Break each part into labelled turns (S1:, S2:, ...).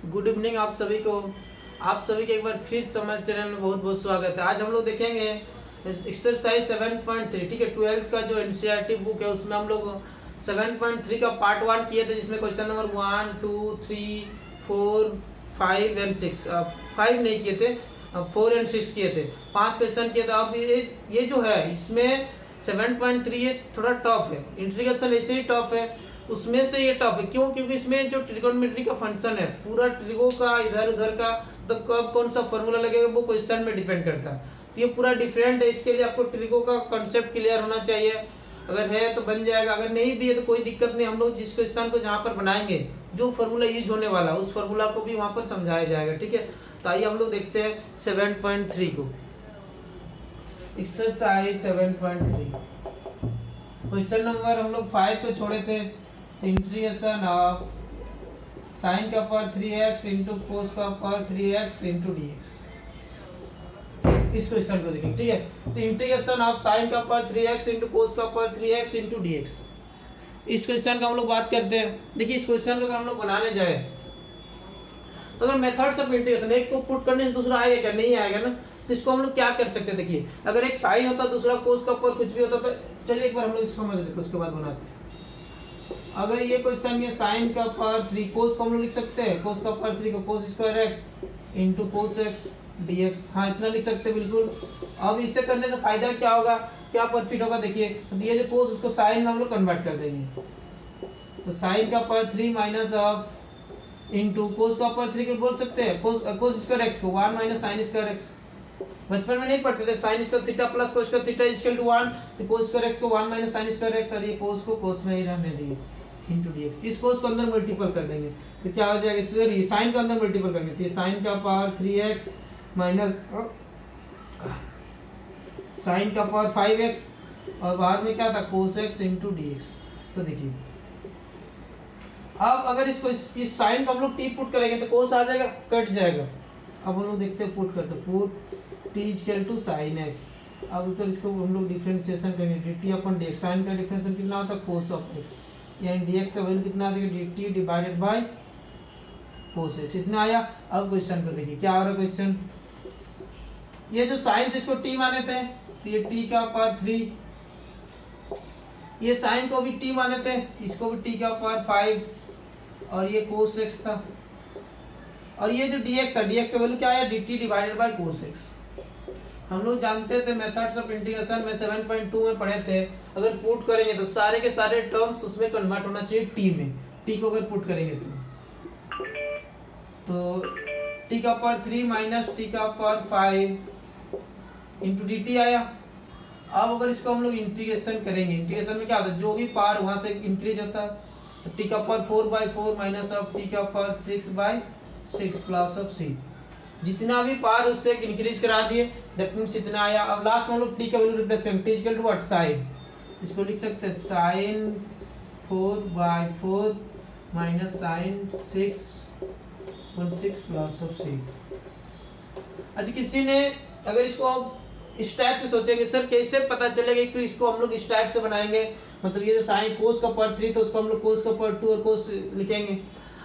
S1: Good evening आप सभी को। आप सभी के एक बार फिर हमारे चैनल में बहुत बहुत स्वागत है। आज हम लोग देखेंगे एक्सरसाइज 7.3, ठीक है। 12th का जो एनसीईआरटी बुक है उसमें हम लोग 7.3 का पार्ट 1 किए थे, जिसमें क्वेश्चन नंबर 1, 2, 3, 4, 5 एंड 6, 5 नहीं किए थे, 4 एंड 6 किए थे। 5 क्वेश्चन किए थे। अब ये जो है इसमें 7.3 ये थोड़ा टफ है। इंटीग्रेशन ऐसे ही टफ है, उसमें से ये टफ है। क्यों? क्योंकि इसमें जो ट्रिगोनोमेट्री का फंक्शन है, पूरा ट्रिगो का इधर उधर का तो कब कौन सा फॉर्मूला लगेगा वो क्वेश्चन में डिपेंड करता है। तो ये पूरा डिफरेंट है। इसके लिए आपको ट्रिगो का कंसेप्ट क्लियर होना चाहिए। अगर है तो बन जाएगा, अगर नहीं भी है तो कोई दिक्कत नहीं। हम लोग जिस क्वेश्चन को जहाँ पर बनाएंगे, जो फॉर्मूला यूज होने वाला उस फॉर्मूला को भी वहां पर समझाया जाएगा, ठीक है। तो आइए हम लोग देखते हैं 7.3 को। एक्सरसाइज 7.3 क्वेश्चन नंबर हम लोग 5 को छोड़े थे। इंटीग्रेशन ऑफ साइन का पावर 3x इंटू कोस का पावर 3x इंटू dx, इस क्वेश्चन को देखेंगे, ठीक है। तो इंटीग्रेशन ऑफ साइन का पावर 3x इंटू कोस का पावर 3x इंटू dx, इस क्वेश्चन का हम लोग बात करते हैं। देखिए इस क्वेश्चन को अगर हम लोग बनाने जाए तो अगर मेथड्स ऑफ इंटीग्रेशन, एक को पुट करने से दूसरा आएगा क्या? नहीं आएगा ना। तो इसको हम लोग क्या कर सकते हैं? देखिए अगर एक साइन होता दूसरा कोस का पावर कुछ भी होता तो चलिए एक बार हम लोग इसको समझ लेते हैं, उसके बाद बनाते हैं। अगर ये क्वेश्चन ये साइन का पावर 3, कोस को हम लोग लिख सकते हैं, कोस का पावर 3 को cos square x into cos x dx, हाँ इतना लिख सकते हैं बिल्कुल। अब इससे करने से फायदा क्या होगा, क्या प्रॉफिट होगा? देखिए तो ये जो कोस उसको साइन में हम लोग कन्वर्ट कर देंगे। तो साइन का power 3 minus of into cos का पावर 3 को बोल सकते हैं कोस स्क्वायर x को 1 माइनस साइन स्क्वायर x। बचपन में नहीं पढ़ते थे sine square theta plus cos square theta equal to 1, तो कोस स्क्वायर x को 1 माइनस साइन स्क्वायर x, और ये कोस को कोस में ही रहने दिए इंटू dx। इस कोस को अंदर मल्टीपल कर देंगे तो क्या हो जाएगा? सॉरी साइन को अंदर मल्टीपल करेंगे तो ये साइन का पावर 3x माइनस साइन का पावर 5x और बाहर में क्या था कोस x इंटू dx। तो देखिए अब अगर इसको इस साइन को हम लोग t पुट करेंगे तो कोस आ जाएगा, कट जाएगा। अब हम लोग देखते हैं पुट करते, put t equal to sine x। अब ऊपर इसको हम लोग डिफरेंशिएशन करेंगे, dt अपन dx। साइन का डिफरेंशिएशन कितना होता है? कोस ऑफ x, यानी dx का वैल्यू कितना आ जाएगा? dt divided by cos x। इतना आया। अब क्वेश्चन को देखिए क्या हो रहा है क्वेश्चन। ये जो साइन जिसको t माने थे तो ये t का पावर 3, ये साइन को भी t माने थे, इसको भी t का पावर 5, और ये कोस x था, और ये जो dx था, dx का वैल्यू क्या आया? dt divided by cos x। हम लोग जानते थे मेथड्स ऑफ इंटीग्रेशन में 7.2 में पढ़े थे, अगर पुट करेंगे तो सारे के सारे टर्म्स उसमें कन्वर्ट होना चाहिए t में। t को अगर पुट करेंगे तो t का पावर 3 माइनस t का पावर 5 इंटू dt आया। अब अगर इसको हम लोग इंटीग्रेशन करेंगे, इंटीग्रेशन में क्या होता है? जो भी पावर वहां से इंक्रीज होता है, तो t का पावर 4/4 माइनस ऑफ t का पावर 6/6 प्लस ऑफ c, जितना भी पावर उससे इंक्रीज करा दिए, दैट मींस इतना आया। अब लास्ट में हम लोग t का वैल्यू रिप्लेस करेंगे, t equal to what? Sine. इसको लिख सकते हैं sine 4/4 minus sine 6/6 plus of c। अच्छा किसी ने अगर इसको आप इस टाइप से सोचेंगे, सर कैसे पता चलेगा कि इसको हम लोग इस टाइप से बनाएंगे, मतलब ये जो साइन कोस का पावर 3 तो उसको हम लोग कोस का पावर 2 और कोस लिखेंगे।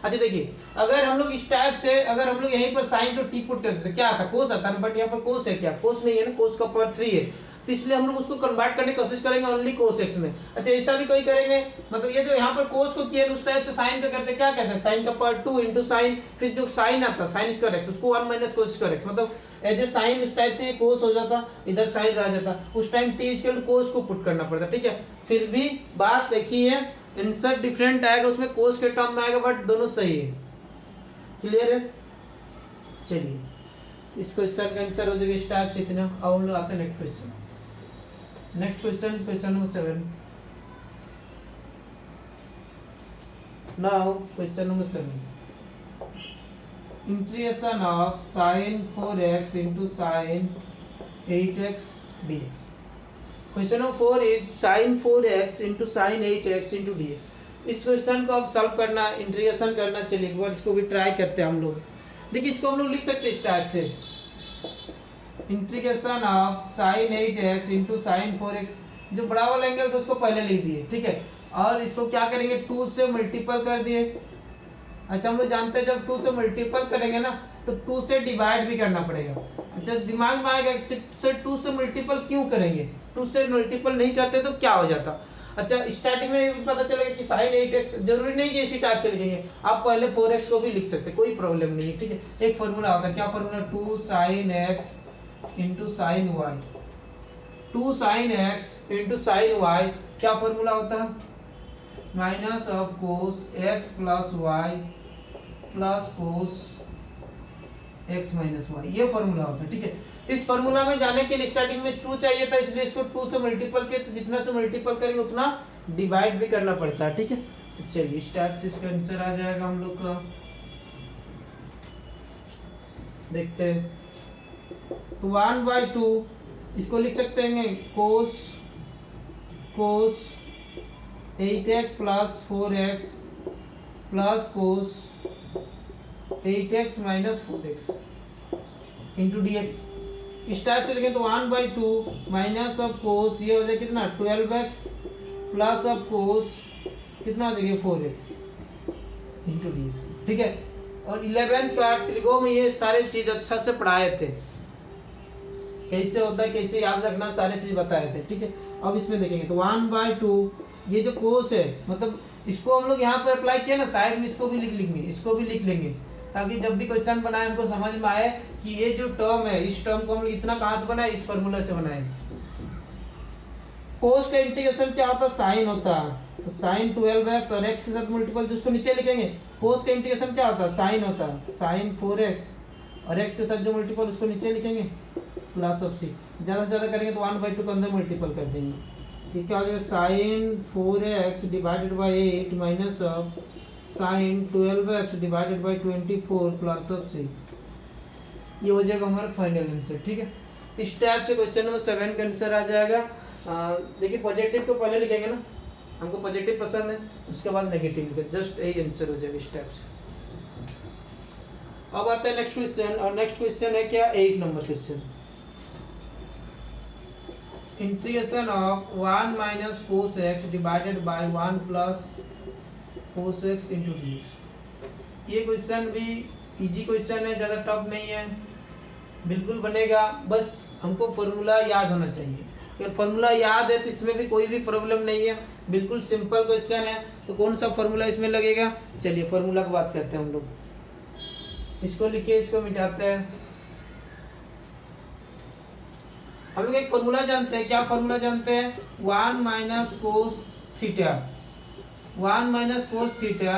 S1: अच्छा देखिए अगर हम लोग इस टाइप से, अगर हम लोग यहीं पर साइन को टी पुट करते तो क्या आता? कोस आता ना, बट यहाँ पर कोस है क्या? कोस नहीं है ना, कोस का पावर 3 है, तो इसलिए हम लोग उसको कन्वर्ट करने की कोशिश करेंगे ओनली कोस x में। अच्छा ऐसा भी कोई करेंगे, मतलब ये जो यहाँ पर कोस को किया उस टाइप से साइन का करते क्या कहते हैं? साइन का पावर 2 इंटू साइन, फिर जो साइन आता साइन स्क्वायर x उसको 1 माइनस कोस स्क्वायर x, मतलब एज ए साइन उस टाइप से कोस हो जाता, इधर साइन रह जाता, उस टाइम t इक्वल टू कोस को पुट करना पड़ता, ठीक है। फिर भी बात देखी है, आंसर डिफरेंट आएगा, उसमें कोस के टर्म में आएगा, बट दोनों सही है। क्लियर है? चलिए इस क्वेश्चन का आंसर हो जाएगा इस टाइप से इतना। अब हम लोग आते हैं next question. Next question is question number 7। Now question number 7, integration of sin 4x into sin 8x dx। Question number 4 is sin 4x into sin 8x into dx। इस क्वेश्चन को अब सॉल्व करना, इंटीग्रेशन करना। चलिए एक बार इसको भी try करते हैं हम लोग। देखिए इसको हम लोग लिख सकते हैं इस टाइप से, integration of sin 8x into sin 4x। जो बड़ा वाला एंगल था उसको पहले लिख दिए, ठीक है, और इसको क्या करेंगे 2 से मल्टीपल कर दिए, अच्छा हम लोग जानते हैं जब 2 से मल्टीपल करेंगे ना तो 2 से डिवाइड भी करना पड़ेगा। अच्छा दिमाग में आएगा से 2 से मल्टीपल क्यों करेंगे, 2 से मल्टीपल नहीं करते तो क्या हो जाता। अच्छा स्टार्टिंग में भी पता चलेगा कि साइन 8x, जरूरी नहीं कि इसी टाइप से लिखेंगे, आप पहले 4x को भी लिख सकते, कोई प्रॉब्लम नहीं है, ठीक है। एक फॉर्मूला होता है, क्या formula, 2 sin x into sine y, 2 sin x into sine y क्या फॉर्मूला होता है, minus of cos x plus y plus cos x minus y, ये फॉर्मूला होता है, ठीक है। इस फॉर्मूला में जाने के लिए स्टार्टिंग में 2 चाहिए था, इसलिए इसको 2 से मल्टीपल किया, तो जितना से मल्टीपल करेंगे उतना डिवाइड भी करना पड़ता है, ठीक है। तो चलिए इस टाइप से इसका आंसर आ जाएगा हम लोग का, देखते हैं। तो 1/2 इसको लिख सकते हैं कोस 8x plus 4x plus cos 8x minus 4x into dx। इस टाइप से लिखें तो 1/2 माइनस ऑफ कोस, ये हो जाए कितना 12x प्लस ऑफ कोस कितना हो जाएगा 4x इंटू dx, ठीक है। और 11th का ट्रिगो में ये सारे चीज अच्छा से पढ़ाए थे, कैसे होता है कैसे याद रखना, सारे चीज बताए थे, ठीक है। अब इसमें देखेंगे तो 1/2 ये जो कोस है, मतलब इसको हम लोग यहाँ पे अप्लाई किया ना, साइड में इसको भी लिख लेंगे, इसको भी लिख लेंगे, ताकि जब भी क्वेश्चन बनाए हमको समझ में आए कि ये जो टर्म है, इस टर्म को हम लोग इतना कहां से बनाए, इस फार्मूला से बनाए। कोस का इंटीग्रेशन क्या होता है, साइन होता है, तो साइन 12x और x के साथ मल्टीपल जिसको नीचे लिखेंगे, कोस का इंटीग्रेशन क्या होता है, साइन होता है, साइन 4x और x के साथ जो मल्टीपल उसको नीचे लिखेंगे प्लस ऑफ c, ज्यादा से ज्यादा करेंगे तो 1/2 के अंदर मल्टीपल कर देंगे, ठीक है। हो जाएगा sine 4x divided by 8 minus of sine 12x divided by 24 plus of c, ये हो जाएगा हमारा फाइनल आंसर, ठीक है। इस टाइप से क्वेश्चन नंबर 7 का आंसर आ जाएगा। देखिए पॉजिटिव को पहले लिखेंगे ना, हमको पॉजिटिव पसंद है, उसके बाद नेगेटिव लिखेंगे, जस्ट यही आंसर हो जाएगा इस टाइप से। अब आता है नेक्स्ट क्वेश्चन, और नेक्स्ट क्वेश्चन है क्या, 8 number question, integration of 1 minus cos x divided by 1 plus cos x into dx। ये क्वेश्चन भी इजी क्वेश्चन है, ज़्यादा टफ नहीं है, बिल्कुल बनेगा, बस हमको फॉर्मूला याद होना चाहिए। अगर फॉर्मूला याद है तो इसमें भी कोई भी प्रॉब्लम नहीं है, बिल्कुल सिंपल क्वेश्चन है। तो कौन सा फॉर्मूला इसमें लगेगा, चलिए फॉर्मूला की बात करते हैं हम लोग। इसको लिखिए, इसको मिटाते हैं। हम लोग एक फॉर्मूला जानते हैं, क्या फॉर्मूला जानते हैं, 1 minus cos theta, 1 minus cos theta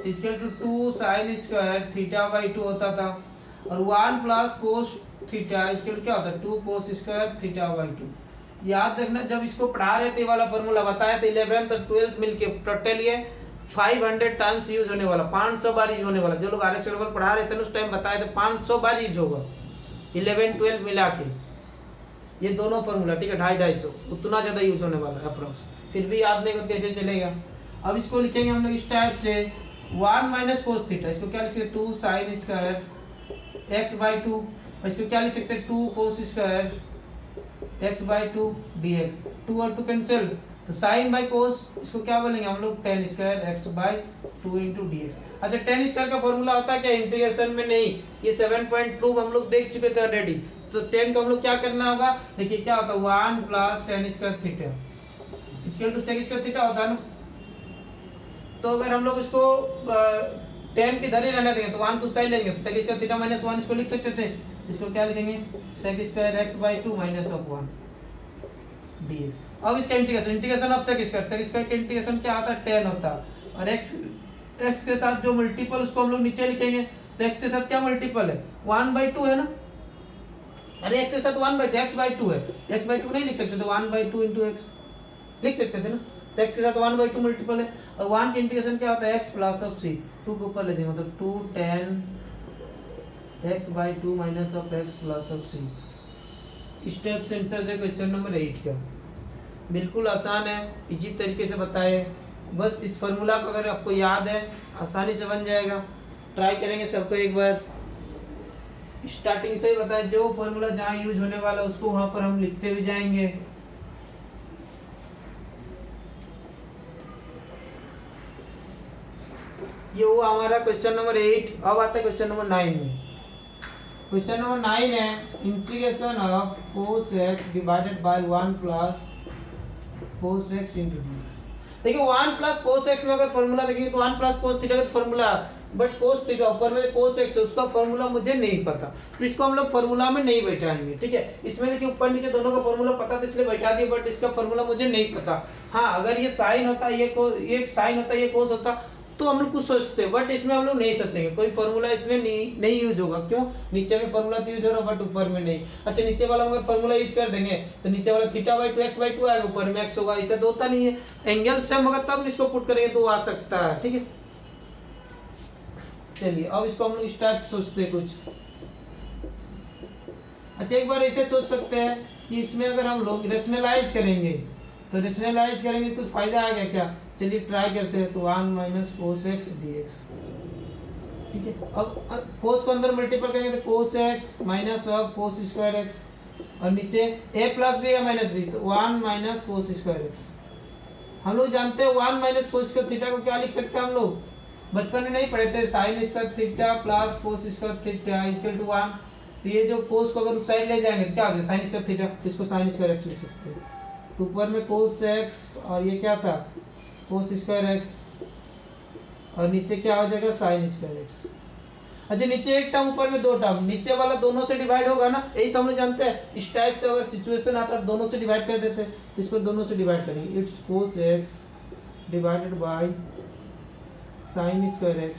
S1: equal to 2 sine square theta by 2 होता था, और 1 प्लस कोस थीटा इक्वल क्या होता है, 2 कोस स्क्वायर थीटा बाई 2। याद रखना, जब इसको पढ़ा रहे थे वाला फॉर्मूला बताया था 11th और 12th मिलके टोटल ये 500 टाइम्स यूज होने वाला, 500 बार यूज होने वाला। जो लोग आरएस लेवल पढ़ा रहे थे उस टाइम बताए थे 500 बार यूज होगा 11 12 मिला के, ये दोनों फॉर्मूला, ठीक है, 250 उतना ज्यादा यूज होने वाला है अप्रोक्स। फिर भी याद नहीं तो कैसे चलेगा। अब इसको लिखेंगे हम लोग इस टाइप से, 1 माइनस कोस थीटा, इसको क्या लिख सकते, 2 साइन स्क्वायर x बाई 2, इसको क्या लिख सकते हैं, 2 cos square x by 2 dx, 2 और 2 कैंसिल, तो साइन बाई कोस इसको क्या बोलेंगे हम लोग, tan square x by 2 into dx। अच्छा tan स्क्वायर का फॉर्मूला होता है क्या इंटीग्रेशन में, नहीं, ये 7.2 हम लोग देख चुके थे ऑलरेडी। तो tan को हम लोग क्या करना होगा, देखिए क्या होता है, 1 plus tan square theta equal to sec square theta होता है ना। तो अगर हम लोग इसको tan की इधर ही रहने देंगे तो 1 को साइड लेंगे तो sec स्क्वायर थीटा माइनस 1 इसको लिख सकते थे, इसको क्या लिखेंगे, sec square x by 2 minus of 1 dx। अब इसका इंटीग्रेशन ऑफ sec स्क्वायर का इंटीग्रेशन क्या आता है, tan होता है, और x के साथ जो मल्टीपल उसको हम लोग नीचे लिखेंगे, तो x के साथ क्या मल्टीपल है, 1/2 है ना, अरे x के साथ 1/2 x बाई 2 है, x बाई 2 नहीं लिख सकते तो 1/2 इंटू x लिख सकते थे ना, तो x के साथ 1/2 मल्टीपल है, और 1 का इंटीग्रेशन क्या होता है, x प्लस ऑफ c, 2 को ऊपर ले जाएंगे तो 2 tan x by 2 minus of x plus of c। Step से आंसर है क्वेश्चन नंबर 8 का, बिल्कुल आसान है, इजी तरीके से बताए, बस इस फार्मूला को अगर आपको याद है आसानी से बन जाएगा। ट्राई करेंगे सबको एक बार, स्टार्टिंग से ही बताया, जो फार्मूला जहाँ यूज होने वाला उसको वहां पर हम लिखते भी जाएंगे। ये हुआ हमारा क्वेश्चन नंबर 8। अब आता है क्वेश्चन नंबर 9 में। क्वेश्चन नंबर 9 है integration of cos x divided by 1 plus cos x into dx। देखिए 1 प्लस cos x में अगर फॉर्मूला देखेंगे तो 1 प्लस cos थीटा का फॉर्मूला, बट cos थीटा ऊपर में cos x उसका फॉर्मूला मुझे नहीं पता, तो इसको हम लोग फॉर्मूला में नहीं बैठाएंगे। ठीक है, इसमें देखिए ऊपर नीचे दोनों का फॉर्मूला पता था इसलिए बैठा दिया, बट इसका फॉर्मूला मुझे नहीं पता। हाँ, अगर ये साइन होता, ये साइन होता, ये cos होता तो हम लोग कुछ सोचते, बट इसमें हम लोग नहीं सोचेंगे, कोई फॉर्मूला इसमें नहीं यूज होगा। क्यों? नीचे में फॉर्मूला तो यूज हो रहा है बट ऊपर में नहीं। अच्छा, नीचे वाला अगर फॉर्मूला यूज कर देंगे तो नीचे वाला थीटा बाई 2 x बाई 2 आएगा, ऊपर में x होगा। ऐसा तो होता नहीं है, एंगल सेम होगा तब इसको पुट करेंगे तो आ सकता है। ठीक है, चलिए अब इसको हम लोग स्टार्ट सोचते हैं कुछ। अच्छा, एक बार ऐसे सोच सकते हैं कि इसमें अगर हम लोग रेशनलाइज करेंगे तो रेशनलाइज करेंगे कुछ फायदा आ गया क्या? चलिए ट्राई करते हैं। तो 1 माइनस cos x dx। ठीक है, अब cos को अंदर मल्टीपल करेंगे तो cos x minus of cos square x, और नीचे a प्लस बी या माइनस बी, तो 1 माइनस cos स्क्वायर x। हम लोग जानते हैं 1 माइनस cos स्क्वायर थीटा को क्या लिख सकते हैं हम लोग? बचपन में नहीं पढ़े थे, sine square theta plus cos square theta equal to 1। तो ये जो cos को अगर उस साइड ले जाएंगे तो क्या हो जाएगा? साइन स्क्वायर थीटा, इसको साइन स्क्वायर x लिख सकते हैं। तो ऊपर में cos x और ये क्या था? cos स्क्वायर x, और नीचे क्या हो जाएगा? Sign square x। अच्छा, नीचे एक टर्म ऊपर में दो टर्म, नीचे वाला दोनों से डिवाइड होगा ना, यही तो हम लोग जानते हैं। इस टाइप से अगर सिचुएशन आता है दोनों से डिवाइड कर देते हैं, तो इसको दोनों से डिवाइड करेंगे। It's cos x divided by sine square x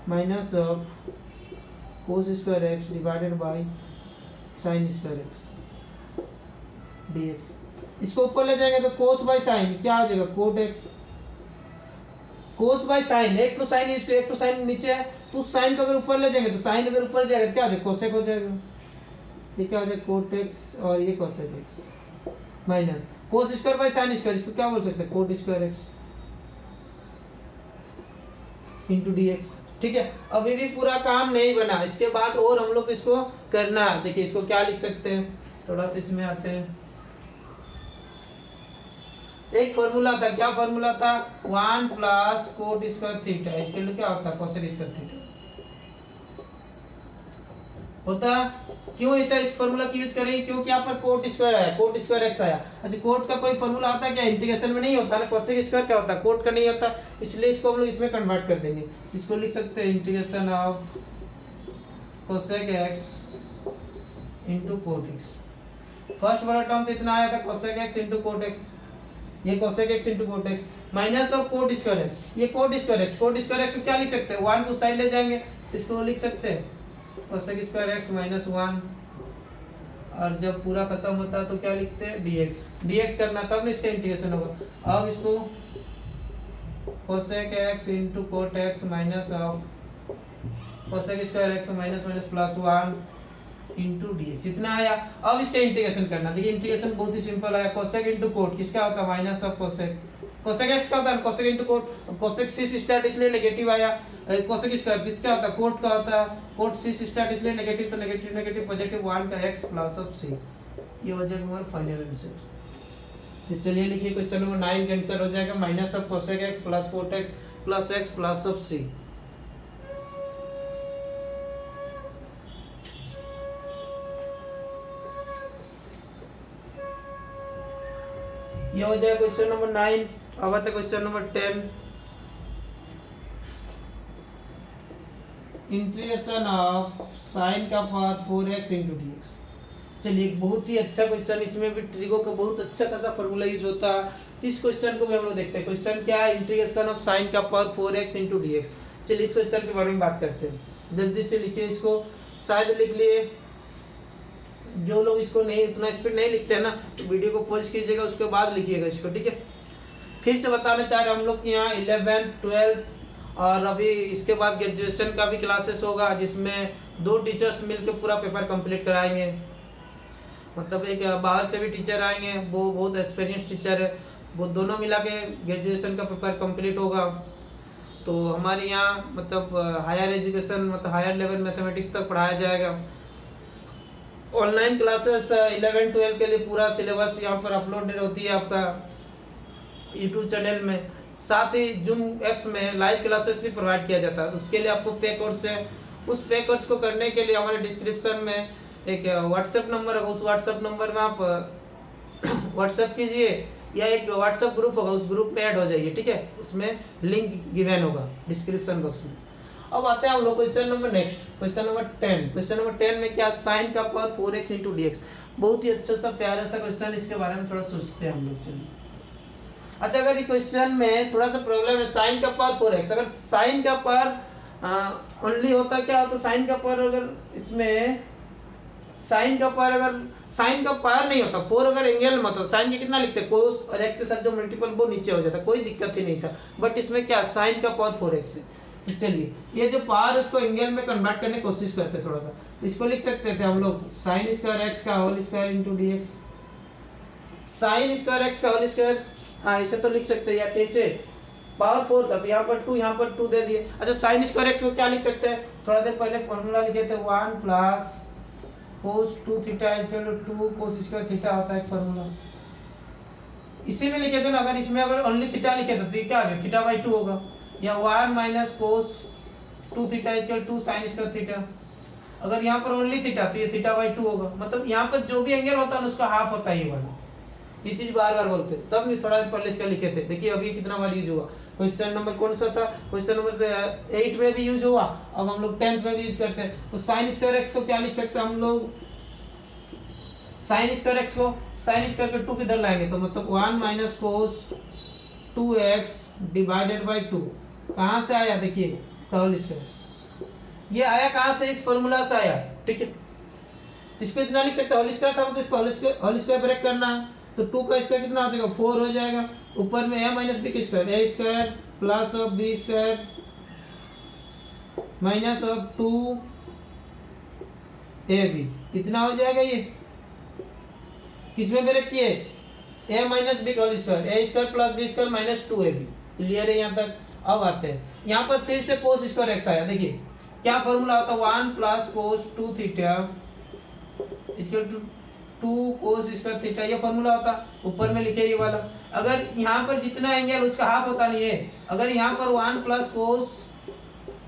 S1: minus of cos square x divided by sine square x dx। इसको ऊपर ले जाएंगे तो cos बाय साइन क्या आ जाएगा? cot x। cos by sine, एक तो साइन इस पे, एक तो साइन नीचे है, तो उस साइन को अगर ऊपर ले जाएंगे तो साइन अगर ऊपर जाएगा तो क्या हो जाएगा? cosec हो जाएगा। ये क्या हो जाएगा? cot x और ये cosec x minus cos square by sine square, इसको क्या बोल सकते हैं? cot square x into dx। ठीक है, अभी भी पूरा काम नहीं बना, इसके बाद और हम लोग इसको करना है। देखिए इसको क्या लिख सकते हैं, थोड़ा सा इसमें आते हैं। एक फॉर्मूला था, क्या फॉर्मूला था? 1 प्लस कोट स्क्वायर थीटा, इसके लिए क्या होता है? कोसेक स्क्वायर थीटा होता। क्यों ऐसा इस फॉर्मूला की यूज करेंगे? क्योंकि यहाँ पर कोट स्क्वायर आया, कोट स्क्वायर एक्स आया। अच्छा, कोट का कोई फॉर्मूला होता है क्या? इंटीग्रेशन में नहीं होता ना, कोसेक स्क्वायर क्या होता है? कोट का नहीं होता, इसलिए इसको हम लोग इसमें कन्वर्ट कर देंगे। इसको लिख सकते हैं integration of cosec x into cot x. First वाला टर्म तो इतना आया था, cosec x into cot x, ये cosec x into cot x minus of cot square x, ये cot square x. Cot square x को क्या लिख सकते हैं? 1 को साइड ले जाएंगे तो इसको लिख सकते हैं कोसेक स्क्वायर एक्स माइनस 1, और जब पूरा खत्म होता है तो क्या लिखते हैं? dx। dx करना तब ना इसका इंटीग्रेशन होगा। अब इसको cosec x into cot x minus of cosec square x minus minus plus 1 into dx जितना आया। अब इसका इंटीग्रेशन करना। देखिए इंटीग्रेशन बहुत ही सिंपल है। कोसेक इंटू कोट किसका होता है? Minus of cosec, cosec x का होता है कोसेक इंटू कोट, कोसेक सी स्टार्ट इसलिए नेगेटिव आया। कोसेक स्क्वायर किसका होता है? कोट का होता है, कोट सी स्टार्ट इसलिए नेगेटिव, तो नेगेटिव नेगेटिव पॉजिटिव 1 का x प्लस ऑफ c। ये हो जाएगा हमारा फाइनल आंसर। तो चलिए लिखिए क्वेश्चन नंबर 9 का आंसर हो जाएगा minus of cosec x plus cot x plus x plus of c। ये हो जाएगा क्वेश्चन नंबर 9। अब आता है question number 10। Integration of sine का पावर 4x इंटू dx। चलिए एक बहुत ही अच्छा क्वेश्चन, इसमें भी ट्रिगो का बहुत अच्छा खासा फॉर्मूला यूज होता है। इस क्वेश्चन को भी हम लोग देखते हैं। क्वेश्चन क्या है? इंटीग्रेशन ऑफ साइन का पावर 4x इंटू dx। चलिए इस क्वेश्चन के बारे में बात करते हैं। जल्दी से लिखिए इसको, शायद लिख लिए। जो लोग इसको नहीं उतना स्पीड नहीं लिखते हैं ना, तो वीडियो को पॉज कीजिएगा, उसके बाद लिखिएगा इसको। ठीक है, फिर से बताना चाह रहे हम लोग कि यहाँ 11th 12th और अभी इसके बाद ग्रेजुएशन का भी क्लासेस होगा, जिसमें 2 टीचर्स मिलकर पूरा पेपर कंप्लीट कराएंगे। मतलब एक बाहर से भी टीचर आएंगे, वो बहुत एक्सपीरियंस टीचर है, वो दोनों मिला के ग्रेजुएशन का पेपर कंप्लीट होगा। तो हमारे यहाँ मतलब हायर एजुकेशन मतलब हायर लेवल मैथमेटिक्स तक पढ़ाया जाएगा। ऑनलाइन क्लासेस 11 12 के लिए पूरा सिलेबस यहाँ पर अपलोडेड होती है आपका यूट्यूब चैनल में। साथ ही जूम एप्स में लाइव क्लासेस भी प्रोवाइड किया जाता है। उसके लिए आपको पे कोर्स है, उस पे कोर्स को करने के लिए हमारे डिस्क्रिप्शन में एक व्हाट्सएप नंबर है, उस व्हाट्सएप नंबर में आप व्हाट्सएप कीजिए या एक व्हाट्सएप ग्रुप होगा, उस ग्रुप में ऐड हो जाइए, ठीक है। उसमें लिंक गिवन होगा डिस्क्रिप्शन बॉक्स में। अब आते हैं हम लोग question number next, question number 10। Question number 10 में क्या, साइन का power 4x into D x. बहुत ही अच्छा सा प्यारा सा क्वेश्चन, इसके बारे में थोड़ा सोचते हैं हम लोग। चलिए, अच्छा अगर ये क्वेश्चन में थोड़ा सा प्रॉब्लम है, साइन का पावर 4x, अगर साइन का पावर ओनली होता क्या, तो साइन का पावर अगर इसमें साइन का पावर अगर साइन का पावर नहीं होता, 4 अगर एंगल में, तो साइन के कितना लिखते हैं, कोस और x के साथ जो मल्टीपल वो नीचे हो जाता, कोई दिक्कत ही नहीं था। बट इसमें क्या, साइन का पावर 4x है। तो चलिए ये जो पावर उसको एंगल में कन्वर्ट करने की कोशिश करते हैं थोड़ा सा, तो इसको लिख सकते थे हम लोग साइन स्क्वायर x का whole square into dx। Sine square x का होल स्क्वायर, हाँ इसे तो लिख सकते हैं, या नीचे पावर 4 था तो यहाँ पर 2, यहाँ पर 2 दे दिए। अच्छा साइन स्क्वायर x को क्या लिख सकते हैं, थोड़ा देर पहले फॉर्मूला लिखे थे, 1 plus cos 2 theta equal to 2 cos square theta होता है एक फार्मूला। इसी में लिखे थे ना, अगर इसमें अगर ओनली थीटा लिखे थे तो क्या आ जाएगा, थीटा बाई 2 होगा, या 1 minus cos 2 theta equal to sin square theta. अगर यहाँ पर ओनली थीटा तो ये थीटा बाई 2 होगा, मतलब यहाँ पर जो भी एंगल होता है उसका हाफ होता है ये वाला। ये चीज बार बार बोलते हैं, तब नहीं थोड़ा पहले इसका लिखे थे। देखिए अभी कितना बार यूज हुआ, क्वेश्चन नंबर कौन सा था, क्वेश्चन नंबर 8 में भी यूज हुआ, अब हम लोग 10th में भी यूज करते हैं। तो साइन स्क्वायर x को क्या लिख सकते हैं हम लोग, साइन स्क्वायर x को साइन स्क्वायर के 2 किधर लाएंगे, तो मतलब 1 minus cos 2x divided by 2। कहाँ से आया, देखिए होल स्क्वायर, ये आया कहाँ से, इस फॉर्मूला से आया, ठीक है। इसको इतना लिख सकते हैं, होल स्क्वायर था तो इसको होल स्क्वायर ब्रेक करना है, तो 2 का स्क्वायर कितना हो जाएगा, 4 हो जाएगा, ऊपर में a माइनस b का square, a square plus of b square minus of 2ab, कितना हो जाएगा ये, किसमें ब्रेक किए, a माइनस b का whole square, a square plus b square minus 2ab। Clear है यहाँ तक। अब आते हैं यहाँ पर फिर से cos स्क्वायर x आया, देखिए क्या फॉर्मूला होता है, 1 plus cos 2 theta equal to 2 cos square theta, ये फॉर्मूला होता, ऊपर में लिखे ये वाला। अगर यहाँ पर जितना एंगल उसका हाफ होता नहीं है, अगर यहाँ पर 1 प्लस cos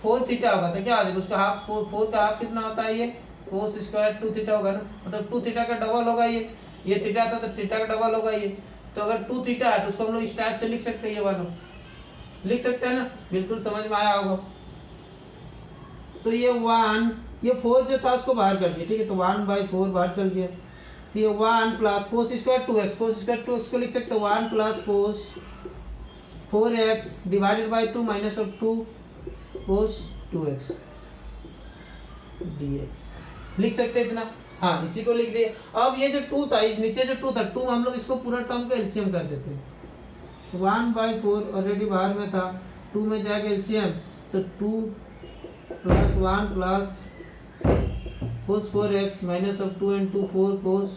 S1: 4 थीटा होगा तो क्या आ जाएगा, उसका हाफ, 4 का हाफ कितना होता है, ये cos स्क्वायर 2 थीटा होगा ना, मतलब 2 थीटा का डबल होगा, ये थीटा था तो थीटा का डबल होगा ये। तो अगर 2 थीटा है तो उसको हम लोग इस टाइप से लिख सकते हैं, ये वाला लिख सकते हैं ना, बिल्कुल समझ में आया होगा। तो ये 1, ये 4 जो था उसको बाहर कर दिया, ठीक है, तो 1/4 बाहर चल गया, तो ये 1 plus cos square 2x, cos square 2x को लिख सकते हो 1 plus cos 4x divided bye 2 minus of 2 cos 2x dx, लिख सकते हैं इतना, हाँ इसी को लिख दिए। अब ये जो 2 था, इस नीचे जो 2 था, 2 हम लोग इसको पूरा टर्म का एलसीएम कर देते हैं, 1/4 ऑलरेडी बाहर में था, 2 में जाएगा एलसीएम, तो 2 plus 1 plus cos 4x minus of 2 and 2 4 cos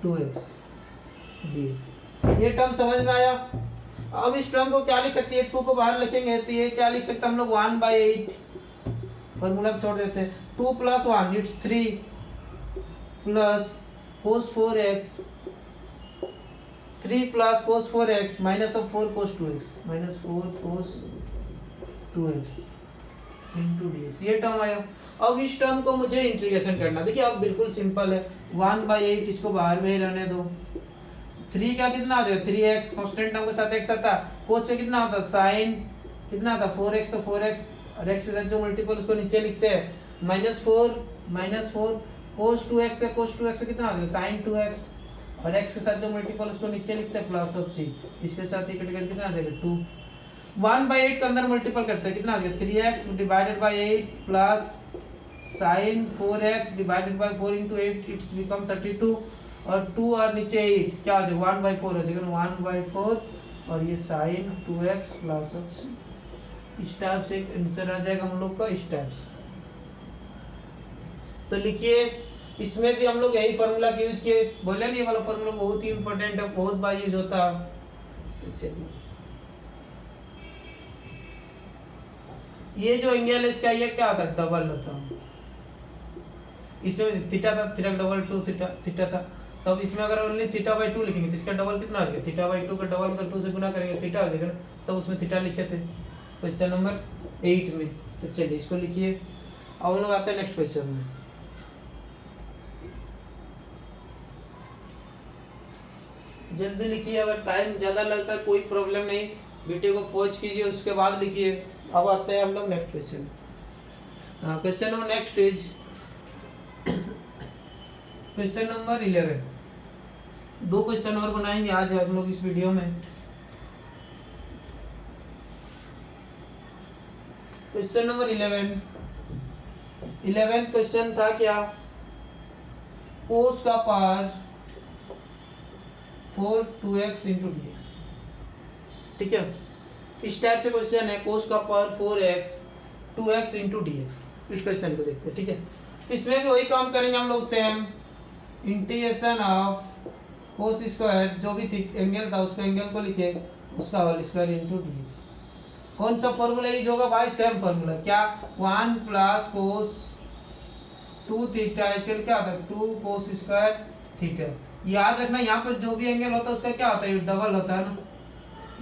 S1: 2x dx। ये टर्म समझ में आया। अब इस टर्म को क्या लिख सकते हैं, 2 को बाहर लिखेंगे तो ये क्या लिख सकते हैं हम लोग, 1/8 फॉर्मूला छोड़ देते हैं, 2 plus 1 it's 3 plus cos 4x, 3 plus cos 4x minus of 4 cos 2x minus 4 cos 2x into dx, ये टर्म आया। अब इस टर्म को मुझे इंटीग्रेशन करना, देखिए अब बिल्कुल सिंपल है, 1/8 इसको बाहर में ही रहने दो, 3 का कितना आ जाएगा, 3x कांस्टेंट टर्म के साथ x आता, cos से कितना होता, sin कितना था 4x, तो 4x और x के साथ जो मल्टीपल उसको नीचे लिखते हैं, -4 cos 2x है, cos 2x से कितना आ जाएगा sin 2x, और x के साथ जो मल्टीपल उसको नीचे लिखते हैं प्लस ऑफ c, इसके साथ ही कट कर कितना आ जाएगा 2। 1/8 के अंदर मल्टीपल करते हैं, कितना आ गया 3x divided by 8 plus sin 4x divided bye 4 into 8 it's become 32, और 2 और नीचे 8 क्या आ जाएगा 1/4 हो जाएगा 1/4, और ये sin 2x plus of c, इस टाइप से आंसर आ जाएगा हम लोग का, इस टाइप से। तो लिखिए इसमें भी हम लोग यही फार्मूला का यूज किए, बोले नहीं, ये वाला फार्मूला बहुत ही इंपॉर्टेंट है, बहुत बार यूज होता है। तो चलिए ये जो एंगल है इसका ये क्या होता है, डबल होता है, इसमें थीटा था, थीटा डबल 2 थीटा था, तो अब इसमें अगर ओनली थीटा बाई 2 लिखेंगे तो इसका डबल कितना आ जाएगा, थीटा बाई 2 का डबल मतलब 2 से गुना करेंगे थीटा आ जाएगा, तो उसमें थीटा लिखे थे क्वेश्चन नंबर 8 में। तो चलिए इसको लिखिए। अब हम लोग आते हैं नेक्स्ट क्वेश्चन में। जल्दी लिखिए, अगर टाइम ज्यादा लगता है कोई प्रॉब्लम नहीं, वीडियो को पॉज कीजिए उसके बाद लिखिए। अब आते हैं हम लोग next question. Question number next is question number 11। 2 question और बनाएंगे आज हम लोग इस वीडियो में। क्वेश्चन नंबर 11th क्वेश्चन था क्या, कोस का पावर 4 2x इंटू dx। ठीक है, इस टाइप से क्वेश्चन है, कोस का power 4x 2x into dx। इस क्वेश्चन को देखते हैं। ठीक है, तो इसमें भी वही काम करेंगे हम लोग, same integration of cos square, जो भी एंगल था उसका एंगल को लिखे, उसका होल स्क्वायर इंटू dx। कौन सा फॉर्मूला यूज होगा भाई, सेम फॉर्मूला। क्या, 1 प्लस कोस 2 थीटा, इसके क्या होता है 2 कोस स्क्वायर थीटा। याद रखना यहाँ पर जो भी एंगल होता है उसका क्या होता है, ये डबल होता है ना,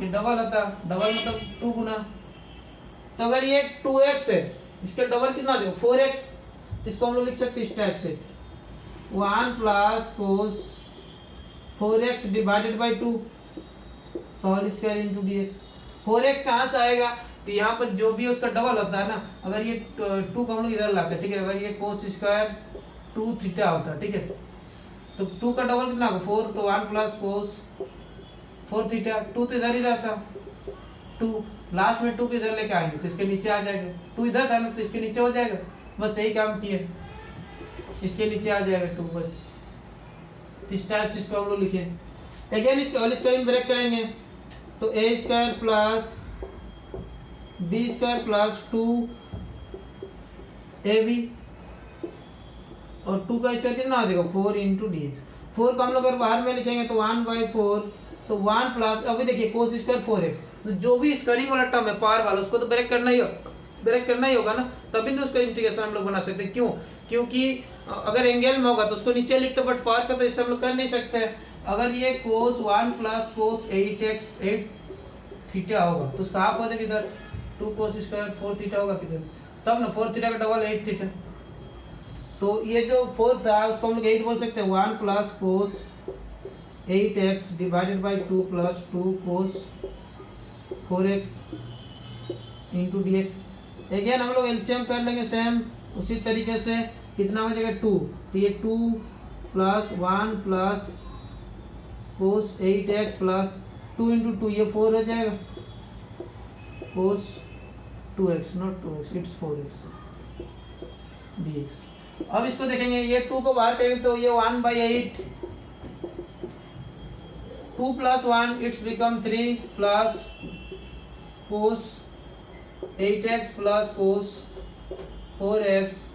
S1: ये डबल होता है, डबल मतलब 2 गुना। तो अगर ये 2x है, इसका डबल कितना आ जाएगा 4x, तो इसको हम लोग लिख सकते हैं इस टाइप से, 1 plus cos 4x divided by 2 whole square into dx। 4x कहाँ से आएगा, तो यहाँ पर जो भी है उसका डबल होता है ना। अगर ये 2 को हम लोग इधर लाते हैं, ठीक है, अगर ये कोस स्क्वायर 2 थीटा होता है, ठीक है, तो 2 का डबल कितना होगा 4, तो 1 प्लस कोस 4 थीटा, 2 तो इधर ही रहता, 2 लास्ट में 2 को इधर लेके आएंगे तो इसके नीचे आ जाएगा, 2 इधर था ना तो इसके नीचे हो जाएगा, बस यही काम किए, इसके नीचे आ जाएगा 2 बस। इस टाइप से इसको हम लोग लिखे। अगेन इसका होल स्क्वायर ब्रेक करेंगे, तो a square plus b square plus 2 a b, और 2 का स्क्वायर कितना आ जाएगा 4 इंटू डी एक्स। 4 को हम लोग अगर बाहर में लिखेंगे तो 1/4, तो 1 प्लस, अभी देखिए कोस स्क्वायर 4x, तो जो भी स्क्वायरिंग वाला टर्म है पावर वाला उसको तो ब्रेक करना ही होगा ना, तभी तो उसका इंटीग्रेशन हम लोग बना सकते हैं। क्यों, क्योंकि अगर एंगल में होगा तो उसको नीचे लिखते, बट पावर का तो इससे हम लोग कर नहीं सकते। अगर ये कोस 1 प्लस कोस 8 थीटा होगा तो उसका हाफ हो जाएगा इधर, 2 कोस स्क्वायर 4 थीटा होगा किधर, तब ना 4 थीटा का डबल 8 थीटा। तो ये जो 4 था उसको हम लोग 8 बोल सकते हैं, 1 plus cos 8x divided by 2 plus 2 cos 4x into dx। Again हम लोग एलसीएम कर लेंगे सेम उसी तरीके से, कितना हो जाएगा 2, तो ये 2 प्लस 1 प्लस कोस 8x प्लस 2 इंटू 2, ये 4 हो जाएगा, कोस 2x not 2x, it's 4x dx। अब इसको देखेंगे, ये 2 को बाहर करेंगे तो ये 1/8, 2 plus 1 it's become 3 plus cos 8x plus cos 4x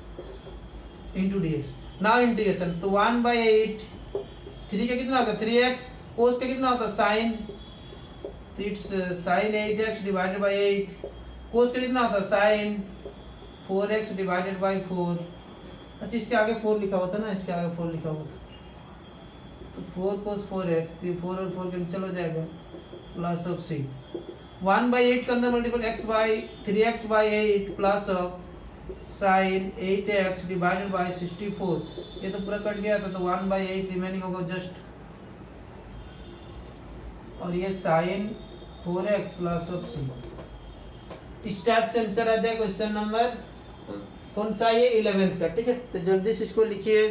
S1: into dx। Now integration, तो 1/8, 3 का कितना होगा 3x, कोस का कितना होता है साइन, तो it's sine 8x divided by 8, cos का कितना होता है साइन 4x डिवाइडेड बाई 4। अच्छा इसके आगे 4 लिखा होता ना, इसके आगे 4 लिखा होता, तो 4 cos 4x, तो 4 और 4 कैंसिल हो जाएगा, प्लस ऑफ c 1/8 के अंदर multiple x by 3x by 8 plus of sine 8x divided by 64, ये तो पूरा कट गया था, तो 1/8 रिमेनिंग होगा जस्ट, और ये sine 4x plus of c। इस टाइप से आंसर आ जाएगा क्वेश्चन नंबर कौन सा, ये 11th का। ठीक है, तो जल्दी से इसको लिखिए।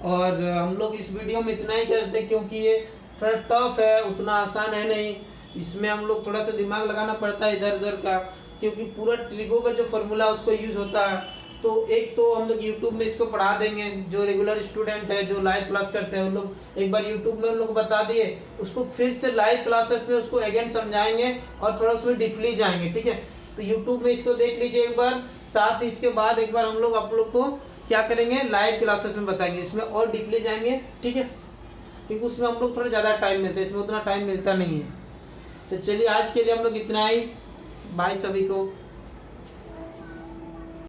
S1: और हम लोग इस वीडियो में इतना ही करते हैं क्योंकि ये थोड़ा टफ है, उतना आसान है नहीं, इसमें हम लोग थोड़ा सा दिमाग लगाना पड़ता है इधर उधर का, क्योंकि पूरा ट्रिगो का जो फॉर्मूला उसको यूज होता है। तो एक तो हम लोग यूट्यूब में इसको पढ़ा देंगे, जो रेगुलर स्टूडेंट है जो लाइव क्लास करते हैं उन लोग एक बार यूट्यूब में उन लोग बता दिए, उसको फिर से लाइव क्लासेस में उसको अगेन समझाएंगे और थोड़ा उसमें डीपली जाएंगे। ठीक है, तो यूट्यूब में इसको देख लीजिए एक बार, साथ ही इसके बाद एक बार हम लोग आप लोग को क्या करेंगे लाइव क्लासेस में बताएंगे, इसमें और डीपली जाएंगे। ठीक है, क्योंकि उसमें हम लोग थोड़ा ज़्यादा टाइम मिलता है, इसमें उतना टाइम मिलता नहीं है। तो चलिए आज के लिए हम लोग इतना ही, बाय सभी को।